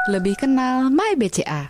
Lebih kenal MyBCA.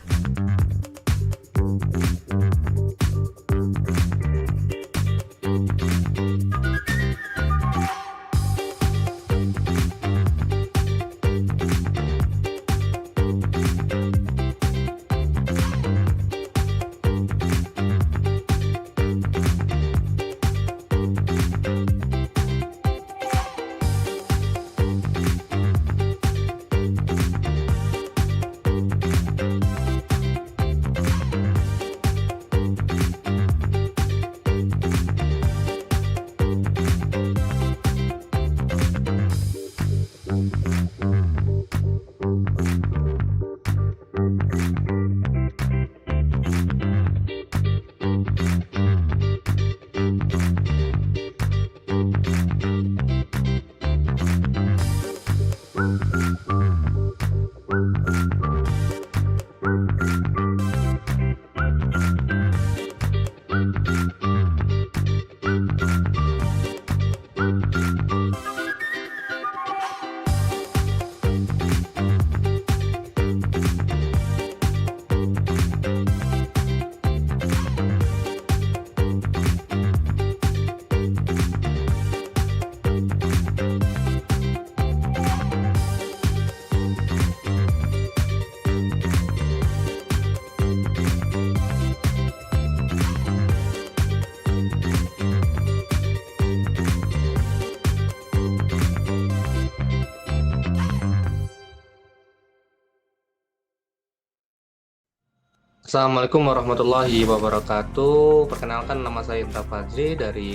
Assalamualaikum warahmatullahi wabarakatuh. Perkenalkan, nama saya Indra Fazri dari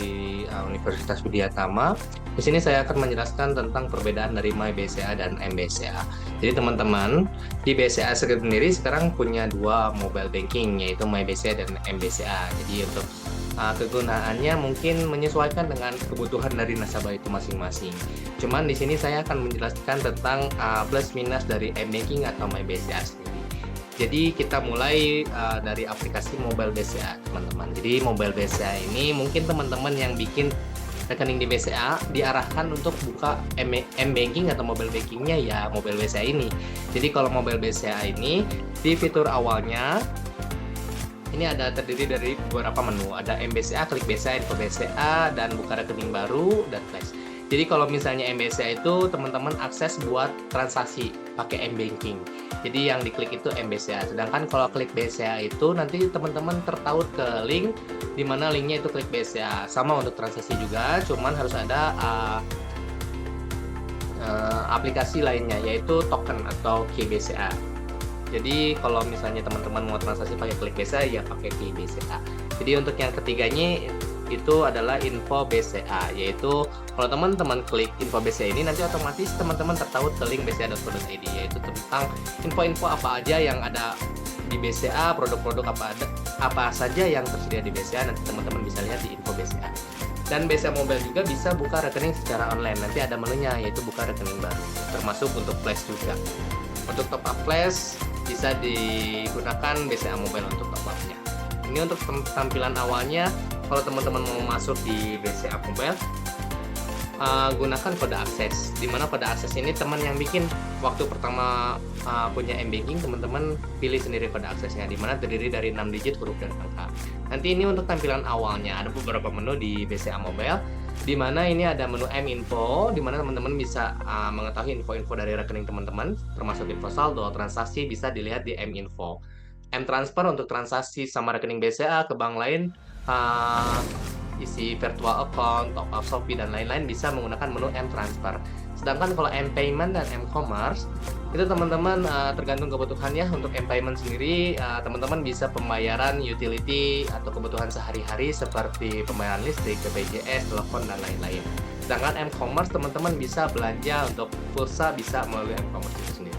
Universitas Widyatama. Di sini saya akan menjelaskan tentang perbedaan dari MyBCA dan MBCA. Jadi teman-teman, di BCA sendiri sekarang punya dua mobile banking, yaitu MyBCA dan MBCA. Jadi untuk kegunaannya mungkin menyesuaikan dengan kebutuhan dari nasabah itu masing-masing. Cuman di sini saya akan menjelaskan tentang plus minus dari M-Banking atau MyBCA sendiri. Jadi kita mulai dari aplikasi mobile BCA, teman-teman. Jadi mobile BCA ini mungkin teman-teman yang bikin rekening di BCA diarahkan untuk buka M-Banking atau mobile bankingnya ya mobile BCA ini. Jadi kalau mobile BCA ini di fitur awalnya ini ada terdiri dari beberapa menu. Ada MBCA, klik BCA, info BCA, dan buka rekening baru, dan flash. Jadi kalau misalnya MBCA itu teman-teman akses buat transaksi pakai M-Banking. Jadi yang diklik itu MBCA. Sedangkan kalau klik BCA itu nanti teman-teman tertaut ke link, di mana linknya itu klik BCA. Sama untuk transaksi juga, cuman harus ada aplikasi lainnya, yaitu token atau KBCA. Jadi kalau misalnya teman-teman mau transaksi pakai klik BCA, ya pakai KBCA. Jadi untuk yang ketiganya itu adalah info BCA, yaitu kalau teman-teman klik info BCA ini nanti otomatis teman-teman tertaut ke link bca.co.id, yaitu tentang info-info apa aja yang ada di BCA, produk-produk apa saja yang tersedia di BCA, nanti teman-teman bisa lihat di info BCA. Dan BCA Mobile juga bisa buka rekening secara online, nanti ada menunya yaitu buka rekening baru, termasuk untuk flash juga. Untuk top up flash bisa digunakan BCA Mobile untuk top up-nya. Ini untuk tampilan awalnya. Kalau teman-teman mau masuk di BCA Mobile, gunakan kode akses. Dimana kode akses ini teman yang bikin waktu pertama punya M-Banking, teman-teman pilih sendiri kode aksesnya, dimana terdiri dari 6 digit huruf dan angka. Nanti ini untuk tampilan awalnya, ada beberapa menu di BCA Mobile, dimana ini ada menu M-Info, dimana teman-teman bisa mengetahui info-info dari rekening teman-teman, termasuk info saldo, transaksi, bisa dilihat di M-Info. M-Transfer untuk transaksi sama rekening BCA ke bank lain, isi virtual account, top up Shopee, dan lain-lain bisa menggunakan menu M-Transfer. Sedangkan kalau M-Payment dan M-Commerce itu teman-teman tergantung kebutuhannya. Untuk M-Payment sendiri teman-teman bisa pembayaran utility atau kebutuhan sehari-hari seperti pembayaran listrik, BPJS, telepon, dan lain-lain. Sedangkan M-Commerce teman-teman bisa belanja untuk pulsa bisa melalui M-Commerce itu sendiri.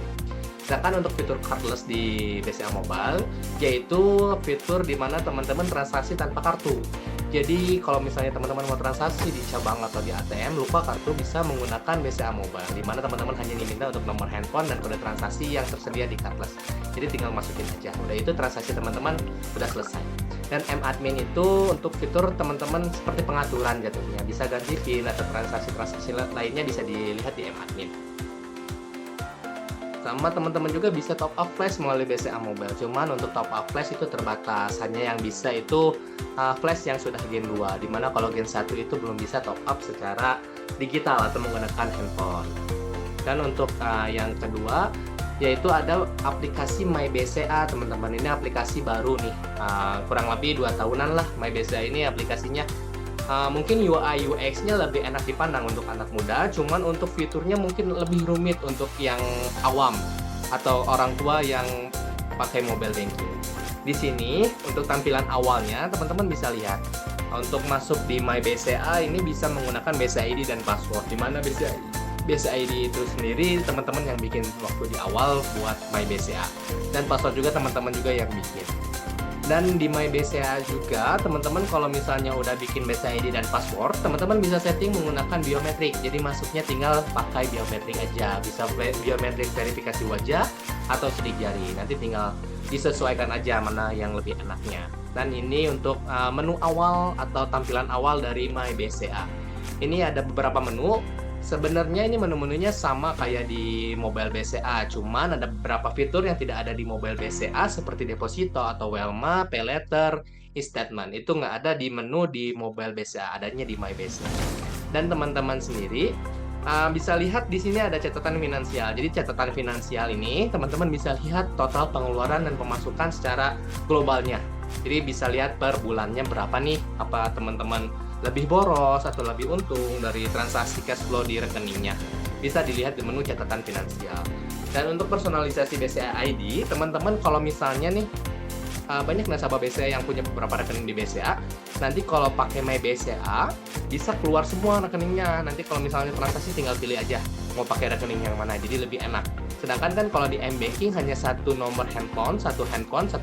Sedangkan untuk fitur cardless di BCA Mobile, yaitu fitur di mana teman-teman transaksi tanpa kartu. Jadi kalau misalnya teman-teman mau transaksi di cabang atau di ATM, lupa kartu, bisa menggunakan BCA Mobile, di mana teman-teman hanya diminta untuk nomor handphone dan kode transaksi yang tersedia di cardless. Jadi tinggal masukin aja. Udah itu transaksi teman-teman udah selesai. Dan M-Admin itu untuk fitur teman-teman seperti pengaturan jatuhnya. Bisa ganti PIN atau transaksi-transaksi lainnya bisa dilihat di M-Admin. Sama teman-teman juga bisa top up flash melalui BCA Mobile. Cuman untuk top up flash itu terbatas. Hanya yang bisa itu flash yang sudah Gen 2. Dimana kalau Gen 1 itu belum bisa top up secara digital atau menggunakan handphone. Dan untuk yang kedua yaitu ada aplikasi MyBCA, teman-teman. Ini aplikasi baru nih, kurang lebih 2 tahunan lah. MyBCA ini aplikasinya mungkin UI UX-nya lebih enak dipandang untuk anak muda, cuman untuk fiturnya mungkin lebih rumit untuk yang awam atau orang tua yang pakai mobile banking. Di sini untuk tampilan awalnya teman-teman bisa lihat. Untuk masuk di MyBCA ini bisa menggunakan BCA ID dan password. Di mana BCA ID itu sendiri teman-teman yang bikin waktu di awal buat MyBCA, dan password juga teman-teman juga yang bikin. Dan di MyBCA juga teman-teman kalau misalnya udah bikin BCA ID dan password, teman-teman bisa setting menggunakan biometrik. Jadi masuknya tinggal pakai biometrik aja. Bisa biometrik verifikasi wajah atau sidik jari. Nanti tinggal disesuaikan aja mana yang lebih enaknya. Dan ini untuk menu awal atau tampilan awal dari MyBCA. Ini ada beberapa menu. Sebenarnya ini menu-menunya sama kayak di mobile BCA, cuman ada beberapa fitur yang tidak ada di mobile BCA seperti deposito atau Welma, pay letter, e-statement. Itu nggak ada di menu di mobile BCA, adanya di MyBCA. Dan teman-teman sendiri bisa lihat di sini ada catatan finansial. Jadi catatan finansial ini teman-teman bisa lihat total pengeluaran dan pemasukan secara globalnya. Jadi bisa lihat per bulannya berapa nih, apa teman-teman lebih boros atau lebih untung dari transaksi cash flow di rekeningnya. Bisa dilihat di menu catatan finansial. Dan untuk personalisasi BCA ID, teman-teman kalau misalnya nih banyak nasabah BCA yang punya beberapa rekening di BCA, nanti kalau pakai MyBCA bisa keluar semua rekeningnya. Nanti kalau misalnya transaksi tinggal pilih aja mau pakai rekening yang mana, jadi lebih enak. Sedangkan kan kalau di M-Banking hanya satu nomor handphone, satu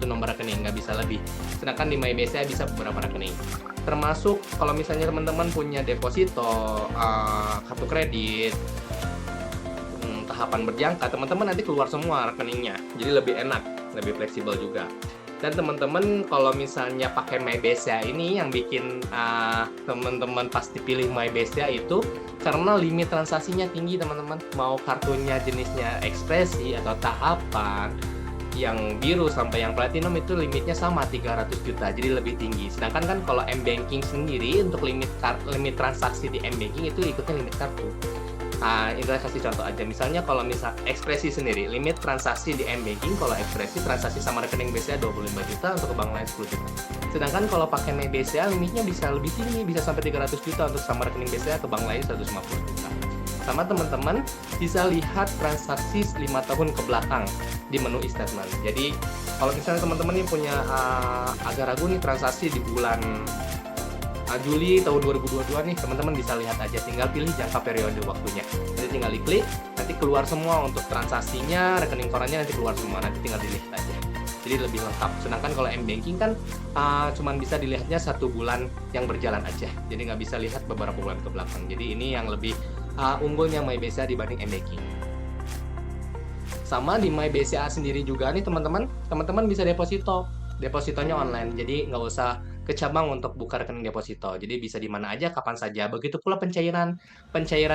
nomor rekening, nggak bisa lebih. Sedangkan di MyBCA bisa beberapa rekening. Termasuk kalau misalnya teman-teman punya deposito, kartu kredit, tahapan berjangka, teman-teman nanti keluar semua rekeningnya. Jadi lebih enak, lebih fleksibel juga. Dan teman-teman kalau misalnya pakai MyBCA ini yang bikin teman-teman pasti pilih MyBCA itu karena limit transaksinya tinggi, teman-teman. Mau kartunya jenisnya ekspresi atau tahapan, yang biru sampai yang platinum itu limitnya sama 300 juta, jadi lebih tinggi. Sedangkan kan kalau M-Banking sendiri untuk limit transaksi di M-Banking itu ikutnya limit kartu. Ini kasih contoh aja, misalnya kalau misal ekspresi sendiri, limit transaksi di M-Banking kalau ekspresi transaksi sama rekening BCA 25 juta, untuk ke bank lain 10 juta. Sedangkan kalau pakai MyBCA limitnya bisa lebih tinggi, bisa sampai 300 juta untuk sama rekening BCA, ke bank lain 150 juta. Sama teman-teman bisa lihat transaksi 5 tahun ke belakang di menu e-statement. Jadi kalau misalnya teman-teman nih punya agak ragu nih transaksi di bulan Juli tahun 2022 nih, teman-teman bisa lihat aja, tinggal pilih jangka periode waktunya. Jadi tinggal diklik, nanti keluar semua untuk transaksinya, rekening korannya nanti keluar semua, nanti tinggal dilihat aja. Jadi lebih lengkap. Sedangkan kalau M-Banking kan cuman bisa dilihatnya 1 bulan yang berjalan aja. Jadi nggak bisa lihat beberapa bulan ke belakang. Jadi ini yang lebih unggulnya MyBCA dibanding M-Banking. Sama di MyBCA sendiri juga nih teman-teman bisa depositonya online, jadi nggak usah ke cabang untuk buka rekening deposito, jadi bisa di mana aja kapan saja. Begitu pula pencairan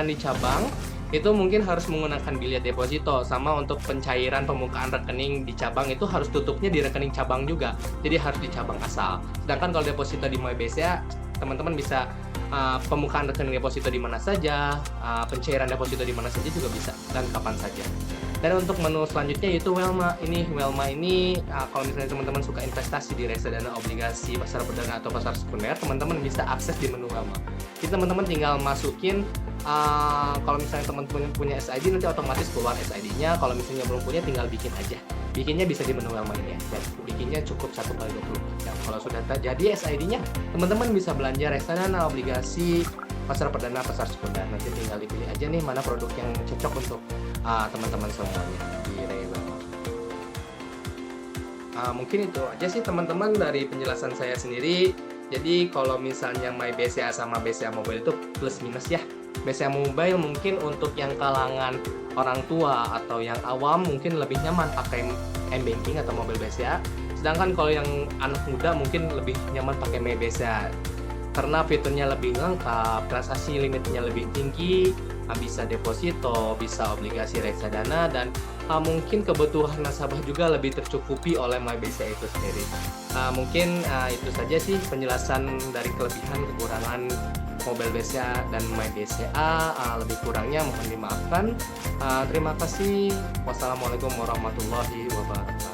di cabang itu mungkin harus menggunakan bilet deposito. Sama untuk pencairan pembukaan rekening di cabang itu harus tutupnya di rekening cabang juga, jadi harus di cabang asal. Sedangkan kalau deposito di MyBCA, teman-teman bisa pembukaan rekening deposito di mana saja, pencairan deposito di mana saja juga bisa, dan kapan saja. Dan untuk menu selanjutnya yaitu Welma. Welma ini kalau misalnya teman-teman suka investasi di reksadana, obligasi, pasar perdana atau pasar sekunder, teman-teman bisa akses di menu Welma. Jadi teman-teman tinggal masukin, kalau misalnya teman-teman punya SID nanti otomatis keluar SID-nya. Kalau misalnya belum punya tinggal bikin aja. Bikinnya bisa di menu Welma ini ya. Bikinnya cukup 1x20 jam. Kalau sudah jadi SID-nya, teman-teman bisa belanja reksadana, obligasi, pasar perdana, pasar sekunder. Nanti tinggal dipilih aja nih mana produk yang cocok untuk teman-teman semuanya di Welma. Mungkin itu aja sih teman-teman dari penjelasan saya sendiri. Jadi kalau misalnya MyBCA sama BCA Mobile itu plus minus ya. BCA Mobile mungkin untuk yang kalangan orang tua atau yang awam mungkin lebih nyaman pakai M-Banking atau mobile BCA. Sedangkan kalau yang anak muda mungkin lebih nyaman pakai MyBCA karena fiturnya lebih lengkap, transaksi limitnya lebih tinggi, bisa deposito, bisa obligasi reksadana, dan mungkin kebutuhan nasabah juga lebih tercukupi oleh MyBCA itu sendiri. Mungkin itu saja sih penjelasan dari kelebihan kekurangan Mobile BCA dan MyBCA. Lebih kurangnya mohon dimaafkan. Terima kasih. Wassalamualaikum warahmatullahi wabarakatuh.